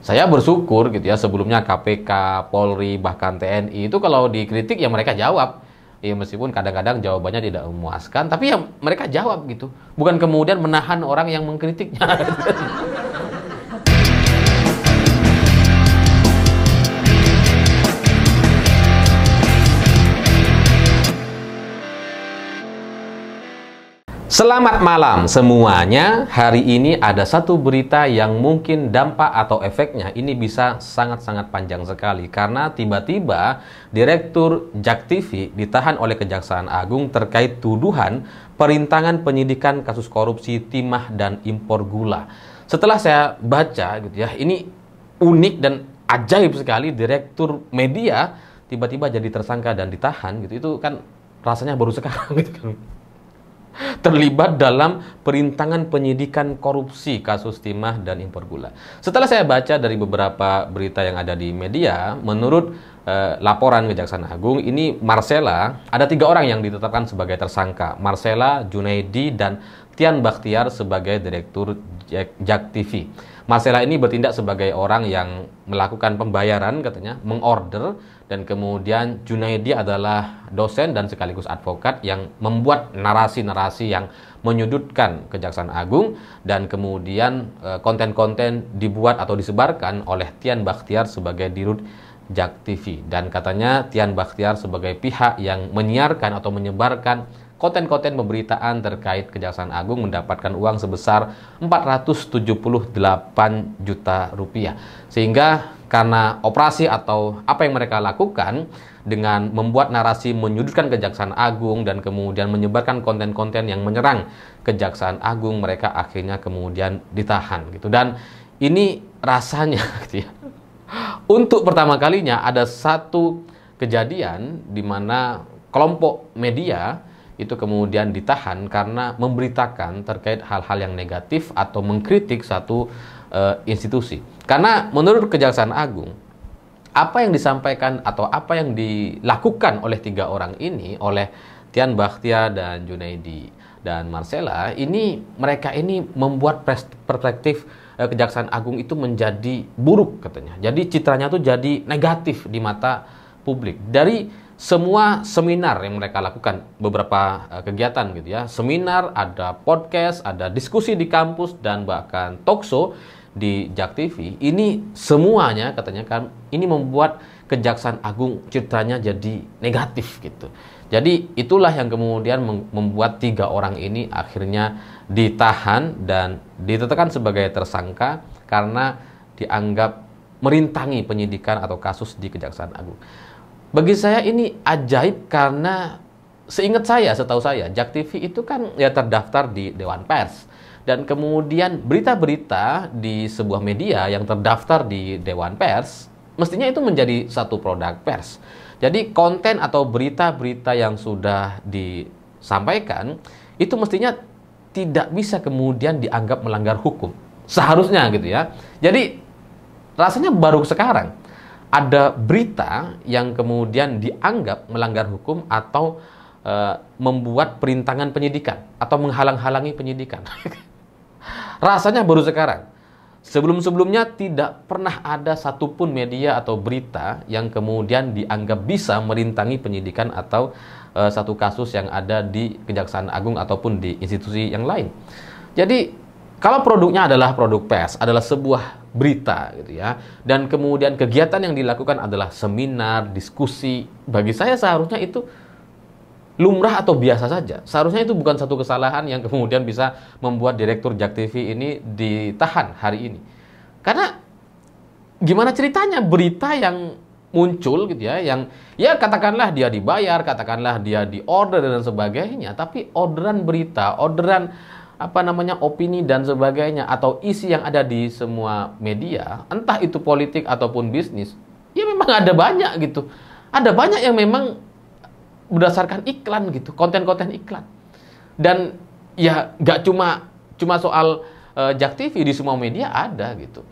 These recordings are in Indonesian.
Saya bersyukur gitu ya, sebelumnya KPK, Polri, bahkan TNI itu kalau dikritik ya mereka jawab. Ya meskipun kadang-kadang jawabannya tidak memuaskan, tapi ya mereka jawab gitu. Bukan kemudian menahan orang yang mengkritiknya. Selamat malam semuanya. Hari ini ada satu berita yang mungkin dampak atau efeknya ini bisa sangat-sangat panjang sekali. Karena tiba-tiba Direktur JAK TV ditahan oleh Kejaksaan Agung terkait tuduhan perintangan penyidikan kasus korupsi timah dan impor gula. Setelah saya baca gitu ya, ini unik dan ajaib sekali, Direktur media tiba-tiba jadi tersangka dan ditahan gitu. Itu kan rasanya baru sekarang gitu kan. Terlibat dalam perintangan penyidikan korupsi kasus timah dan impor gula. Setelah saya baca dari beberapa berita yang ada di media, menurut laporan Kejaksaan Agung, ini Marcella, ada 3 orang yang ditetapkan sebagai tersangka. Marcella, Junaidi, dan Tian Bakhtiar sebagai Direktur JAK TV. Marcella ini bertindak sebagai orang yang melakukan pembayaran katanya, mengorder, dan kemudian Junaidi adalah dosen dan sekaligus advokat yang membuat narasi-narasi yang menyudutkan Kejaksaan Agung, dan kemudian konten-konten dibuat atau disebarkan oleh Tian Bakhtiar sebagai Dirut JAK TV. Dan katanya Tian Bakhtiar sebagai pihak yang menyiarkan atau menyebarkan konten-konten pemberitaan terkait Kejaksaan Agung mendapatkan uang sebesar 478 juta rupiah. Sehingga karena operasi atau apa yang mereka lakukan dengan membuat narasi menyudutkan Kejaksaan Agung dan kemudian menyebarkan konten-konten yang menyerang Kejaksaan Agung, mereka akhirnya kemudian ditahan gitu. Dan ini rasanya gitu ya, untuk pertama kalinya ada satu kejadian di mana kelompok media itu kemudian ditahan karena memberitakan terkait hal-hal yang negatif atau mengkritik satu institusi. Karena menurut Kejaksaan Agung, apa yang disampaikan atau apa yang dilakukan oleh 3 orang ini, oleh Tian Bakhtiar dan Junaidi dan Marcella, ini mereka ini membuat perspektif Kejaksaan Agung itu menjadi buruk katanya. Jadi citranya tuh jadi negatif di mata publik. Dari semua seminar yang mereka lakukan, beberapa kegiatan gitu ya, seminar, ada podcast, ada diskusi di kampus, dan bahkan talkshow di JAK TV, ini semuanya katanya kan ini membuat Kejaksaan Agung citranya jadi negatif gitu. Jadi itulah yang kemudian membuat 3 orang ini akhirnya ditahan dan ditetapkan sebagai tersangka karena dianggap merintangi penyidikan atau kasus di Kejaksaan Agung. Bagi saya ini ajaib karena seingat saya, setahu saya, JAK TV itu kan ya terdaftar di Dewan Pers. Dan kemudian berita-berita di sebuah media yang terdaftar di Dewan Pers, mestinya itu menjadi satu produk pers. Jadi konten atau berita-berita yang sudah disampaikan, itu mestinya tidak bisa kemudian dianggap melanggar hukum. Seharusnya gitu ya. Jadi rasanya baru sekarang ada berita yang kemudian dianggap melanggar hukum atau membuat perintangan penyidikan atau menghalang-halangi penyidikan. Rasanya baru sekarang. Sebelum-sebelumnya tidak pernah ada satupun media atau berita yang kemudian dianggap bisa merintangi penyidikan atau satu kasus yang ada di Kejaksaan Agung ataupun di institusi yang lain. Jadi kalau produknya adalah produk pers, adalah sebuah berita gitu ya, dan kemudian kegiatan yang dilakukan adalah seminar, diskusi, bagi saya seharusnya itu lumrah atau biasa saja. Seharusnya itu bukan satu kesalahan yang kemudian bisa membuat Direktur JAK TV ini ditahan hari ini. Karena gimana ceritanya berita yang muncul gitu ya, yang ya katakanlah dia dibayar, katakanlah dia diorder dan sebagainya, tapi orderan berita, orderan opini dan sebagainya, atau isi yang ada di semua media, entah itu politik ataupun bisnis, ya memang ada banyak gitu. Ada banyak yang memang berdasarkan iklan gitu, konten-konten iklan. Dan ya nggak cuma soal JAK TV, di semua media ada gitu.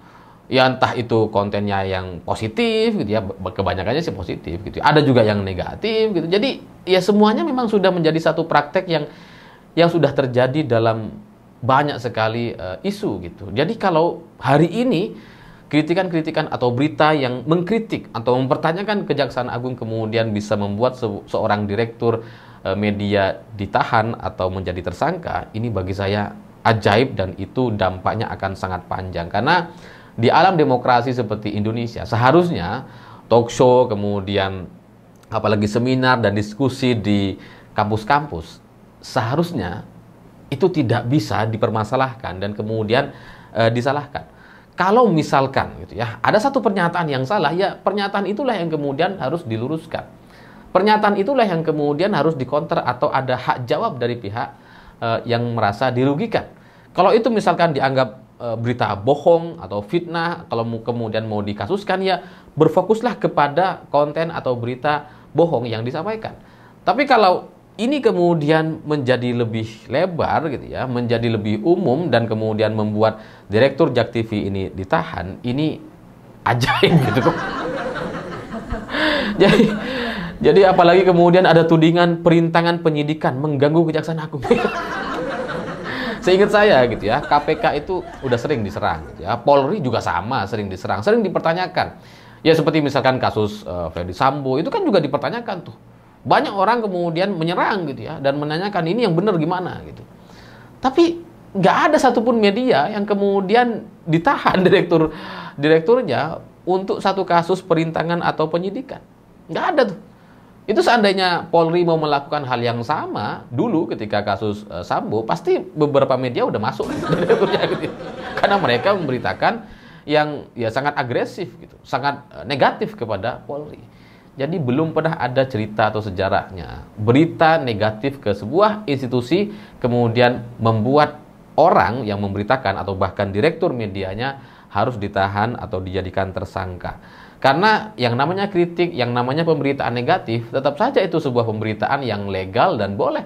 Ya entah itu kontennya yang positif gitu ya, kebanyakannya sih positif gitu. Ada juga yang negatif gitu. Jadi ya semuanya memang sudah menjadi satu praktek yang sudah terjadi dalam banyak sekali isu gitu. Jadi kalau hari ini kritikan-kritikan atau berita yang mengkritik atau mempertanyakan Kejaksaan Agung kemudian bisa membuat seorang direktur media ditahan atau menjadi tersangka, ini bagi saya ajaib dan itu dampaknya akan sangat panjang. Karena di alam demokrasi seperti Indonesia, seharusnya talk show, kemudian apalagi seminar dan diskusi di kampus-kampus, seharusnya itu tidak bisa dipermasalahkan dan kemudian disalahkan. Kalau misalkan gitu ya, ada satu pernyataan yang salah, ya pernyataan itulah yang kemudian harus diluruskan. Pernyataan itulah yang kemudian harus dikonter atau ada hak jawab dari pihak yang merasa dirugikan. Kalau itu misalkan dianggap berita bohong atau fitnah, kalau kemudian mau dikasuskan, ya berfokuslah kepada konten atau berita bohong yang disampaikan. Tapi kalau ini kemudian menjadi lebih lebar gitu ya, menjadi lebih umum dan kemudian membuat direktur JAK TV ini ditahan, ini ajaib gitu kok. Jadi apalagi kemudian ada tudingan perintangan penyidikan mengganggu Kejaksaan Agung. Seingat saya gitu ya, KPK itu udah sering diserang gitu ya. Polri juga sama, sering diserang, sering dipertanyakan. Ya seperti misalkan kasus Ferdy Sambo itu kan juga dipertanyakan tuh. Banyak orang kemudian menyerang gitu ya dan menanyakan ini yang benar gimana gitu. Tapi nggak ada satupun media yang kemudian ditahan direkturnya untuk satu kasus perintangan atau penyidikan. Nggak ada tuh. Itu seandainya Polri mau melakukan hal yang sama dulu ketika kasus Sambo, pasti beberapa media udah masuk direkturnya gitu. Karena mereka memberitakan yang ya sangat agresif gitu, sangat negatif kepada Polri. Jadi belum pernah ada cerita atau sejarahnya berita negatif ke sebuah institusi kemudian membuat orang yang memberitakan atau bahkan direktur medianya harus ditahan atau dijadikan tersangka. Karena yang namanya kritik, yang namanya pemberitaan negatif, tetap saja itu sebuah pemberitaan yang legal dan boleh.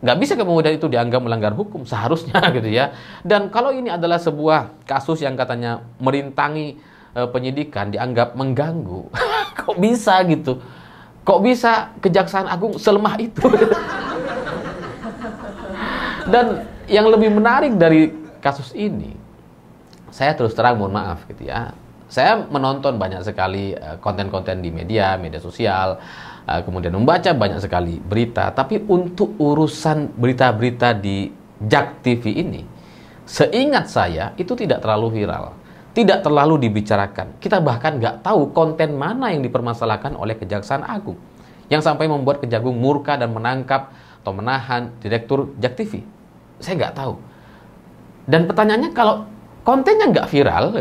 Nggak bisa kemudian itu dianggap melanggar hukum, seharusnya gitu ya. Dan kalau ini adalah sebuah kasus yang katanya merintangi penyidikan, dianggap mengganggu, kok bisa gitu? Kok bisa Kejaksaan Agung selemah itu? Dan yang lebih menarik dari kasus ini, saya terus terang mohon maaf gitu ya, saya menonton banyak sekali konten-konten di media sosial, kemudian membaca banyak sekali berita, tapi untuk urusan berita-berita di JAK TV ini, seingat saya itu tidak terlalu viral, tidak terlalu dibicarakan. Kita bahkan nggak tahu konten mana yang dipermasalahkan oleh Kejaksaan Agung, yang sampai membuat Kejagung murka dan menangkap atau menahan direktur JAK TV. Saya nggak tahu. Dan pertanyaannya, kalau kontennya nggak viral,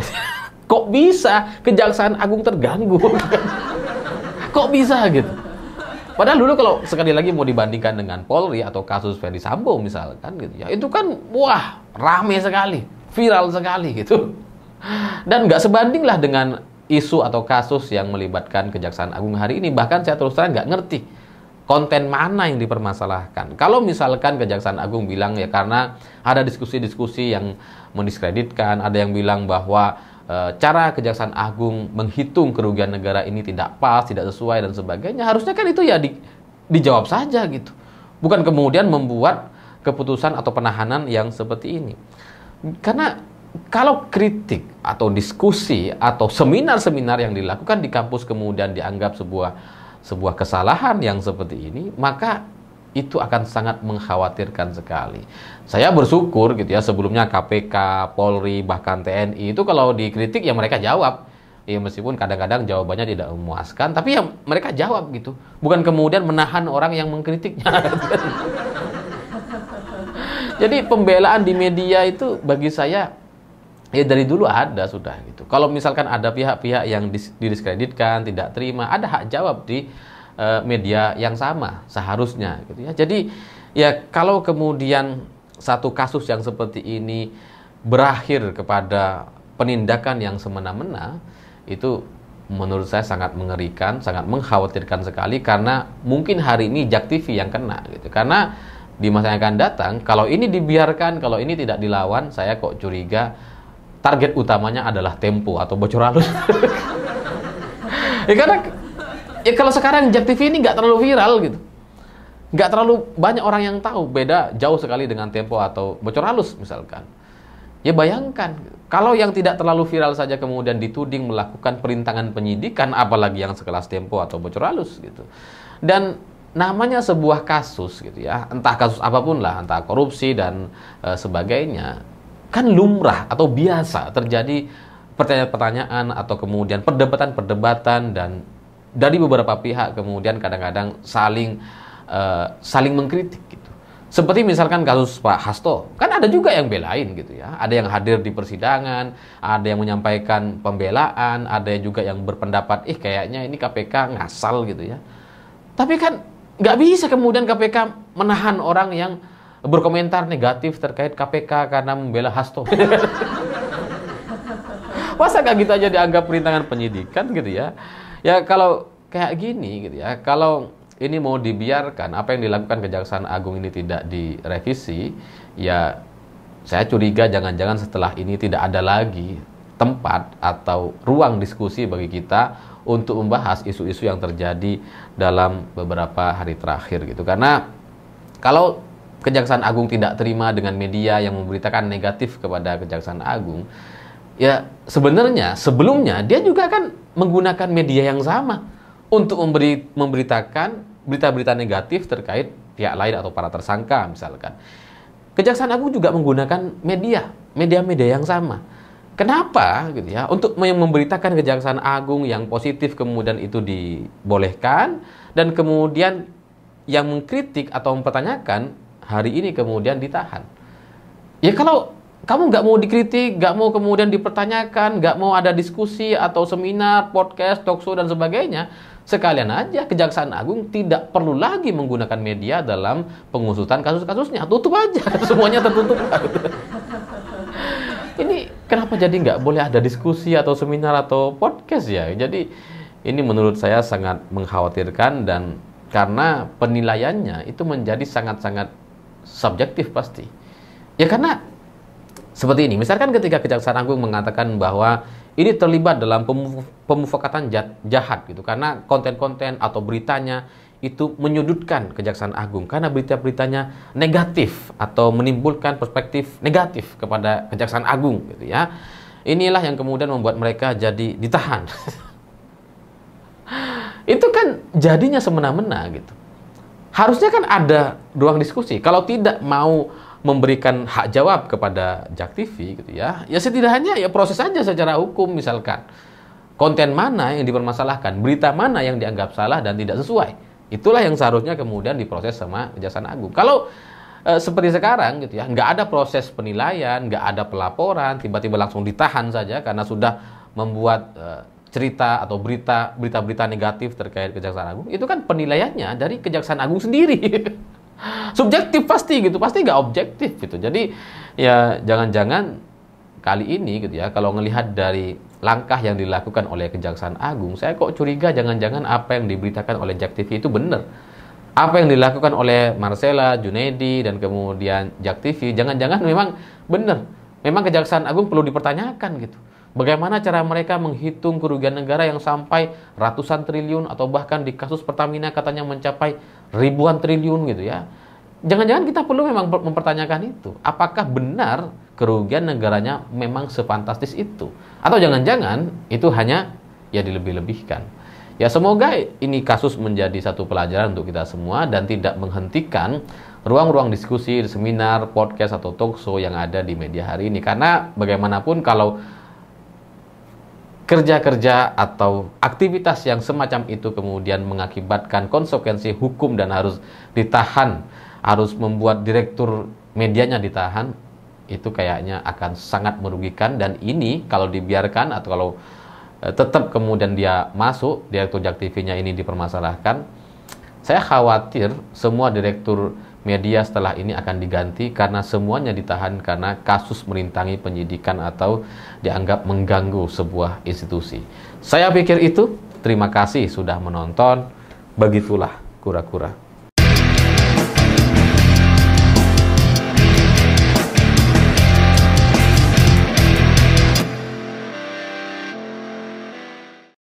kok bisa Kejaksaan Agung terganggu? Kok bisa gitu? Padahal dulu kalau sekali lagi mau dibandingkan dengan Polri atau kasus Ferdy Sambo misalkan gitu ya, itu kan wah rame sekali, viral sekali gitu. Dan nggak sebanding lah dengan isu atau kasus yang melibatkan Kejaksaan Agung hari ini. Bahkan saya terus terang nggak ngerti konten mana yang dipermasalahkan. Kalau misalkan Kejaksaan Agung bilang ya karena ada diskusi-diskusi yang mendiskreditkan, ada yang bilang bahwa cara Kejaksaan Agung menghitung kerugian negara ini tidak pas, tidak sesuai dan sebagainya, harusnya kan itu ya dijawab saja gitu. Bukan kemudian membuat keputusan atau penahanan yang seperti ini. Karena kalau kritik atau diskusi atau seminar-seminar yang dilakukan di kampus kemudian dianggap sebuah kesalahan yang seperti ini, maka itu akan sangat mengkhawatirkan sekali. Saya bersyukur gitu ya, sebelumnya KPK, Polri, bahkan TNI itu kalau dikritik ya mereka jawab. Ya meskipun kadang-kadang jawabannya tidak memuaskan, tapi ya mereka jawab gitu. Bukan kemudian menahan orang yang mengkritiknya. Jadi pembelaan di media itu bagi saya ya dari dulu ada sudah gitu. Kalau misalkan ada pihak-pihak yang didiskreditkan, tidak terima, ada hak jawab di media yang sama seharusnya gitu ya. Jadi ya kalau kemudian satu kasus yang seperti ini berakhir kepada penindakan yang semena-mena, itu menurut saya sangat mengerikan, sangat mengkhawatirkan sekali, karena mungkin hari ini JAK TV yang kena gitu. Karena di masa yang akan datang, kalau ini dibiarkan, kalau ini tidak dilawan, saya kok curiga target utamanya adalah Tempo atau Bocor Halus. Ya karena ya kalau sekarang JAK TV ini nggak terlalu viral gitu, nggak terlalu banyak orang yang tahu, beda jauh sekali dengan Tempo atau Bocor Halus misalkan. Ya bayangkan, Kalau yang tidak terlalu viral saja kemudian dituding melakukan perintangan penyidikan, apalagi yang sekelas Tempo atau Bocor Halus gitu. Dan namanya sebuah kasus gitu ya, entah kasus apapun lah, entah korupsi dan sebagainya, kan lumrah atau biasa terjadi pertanyaan-pertanyaan atau kemudian perdebatan-perdebatan, dan dari beberapa pihak kemudian kadang-kadang saling mengkritik gitu. Seperti misalkan kasus Pak Hasto, kan ada juga yang belain gitu ya. Ada yang hadir di persidangan, ada yang menyampaikan pembelaan, ada juga yang berpendapat, kayaknya ini KPK ngasal gitu ya. Tapi kan nggak bisa kemudian KPK menahan orang yang berkomentar negatif terkait KPK karena membela Hasto. Masa kayak gitu aja dianggap perintangan penyidikan gitu ya? Ya kalau kayak gini gitu ya, kalau ini mau dibiarkan, apa yang dilakukan Kejaksaan Agung ini tidak direvisi, ya saya curiga jangan-jangan setelah ini tidak ada lagi tempat atau ruang diskusi bagi kita untuk membahas isu-isu yang terjadi dalam beberapa hari terakhir gitu. Karena kalau Kejaksaan Agung tidak terima dengan media yang memberitakan negatif kepada Kejaksaan Agung, ya sebenarnya sebelumnya dia juga kan menggunakan media yang sama untuk memberitakan berita-berita negatif terkait pihak lain atau para tersangka misalkan. Kejaksaan Agung juga menggunakan media yang sama. Kenapa gitu ya? Untuk memberitakan Kejaksaan Agung yang positif kemudian itu dibolehkan, dan kemudian yang mengkritik atau mempertanyakan hari ini kemudian ditahan. Ya kalau kamu nggak mau dikritik, nggak mau kemudian dipertanyakan, nggak mau ada diskusi atau seminar, podcast, talkshow dan sebagainya, sekalian aja Kejaksaan Agung tidak perlu lagi menggunakan media dalam pengusutan kasus-kasusnya. Tutup aja, semuanya tertutup. Ini kenapa jadi nggak boleh ada diskusi atau seminar atau podcast ya? Jadi ini menurut saya sangat mengkhawatirkan, dan karena penilaiannya itu menjadi sangat-sangat subjektif pasti. Ya karena seperti ini, misalkan ketika Kejaksaan Agung mengatakan bahwa ini terlibat dalam pemufakatan jahat gitu, karena konten-konten atau beritanya itu menyudutkan Kejaksaan Agung, karena berita-beritanya negatif atau menimbulkan perspektif negatif kepada Kejaksaan Agung gitu ya. Inilah yang kemudian membuat mereka jadi ditahan. Itu kan jadinya semena-mena gitu. Harusnya kan ada ruang diskusi. Kalau tidak mau memberikan hak jawab kepada JAK TV gitu ya, ya setidaknya ya proses saja secara hukum, misalkan konten mana yang dipermasalahkan, berita mana yang dianggap salah dan tidak sesuai. Itulah yang seharusnya kemudian diproses sama Kejaksaan Agung. Kalau seperti sekarang gitu ya, nggak ada proses penilaian, nggak ada pelaporan, tiba-tiba langsung ditahan saja karena sudah membuat cerita atau berita-berita negatif terkait Kejaksaan Agung, itu kan penilaiannya dari Kejaksaan Agung sendiri. Subjektif pasti gitu, pasti nggak objektif gitu. Jadi ya jangan-jangan kali ini gitu ya, kalau ngelihat dari langkah yang dilakukan oleh Kejaksaan Agung, saya kok curiga jangan-jangan apa yang diberitakan oleh JAK TV itu benar. Apa yang dilakukan oleh Marcella, Junaidi, dan kemudian JAK TV, jangan-jangan memang benar. Memang Kejaksaan Agung perlu dipertanyakan gitu. Bagaimana cara mereka menghitung kerugian negara yang sampai ratusan triliun, atau bahkan di kasus Pertamina katanya mencapai ribuan triliun gitu ya. Jangan-jangan kita perlu memang mempertanyakan itu. Apakah benar kerugian negaranya memang sefantastis itu? Atau jangan-jangan itu hanya ya dilebih-lebihkan. Ya semoga ini kasus menjadi satu pelajaran untuk kita semua dan tidak menghentikan ruang-ruang diskusi, seminar, podcast, atau talkshow yang ada di media hari ini. Karena bagaimanapun kalau kerja-kerja atau aktivitas yang semacam itu kemudian mengakibatkan konsekuensi hukum dan harus ditahan, harus membuat direktur medianya ditahan, itu kayaknya akan sangat merugikan. Dan ini kalau dibiarkan atau kalau tetap kemudian dia masuk, direktur JAK TV-nya ini dipermasalahkan, saya khawatir semua direktur media setelah ini akan diganti karena semuanya ditahan karena kasus merintangi penyidikan atau dianggap mengganggu sebuah institusi. Saya pikir itu. Terima kasih sudah menonton. Begitulah kura-kura.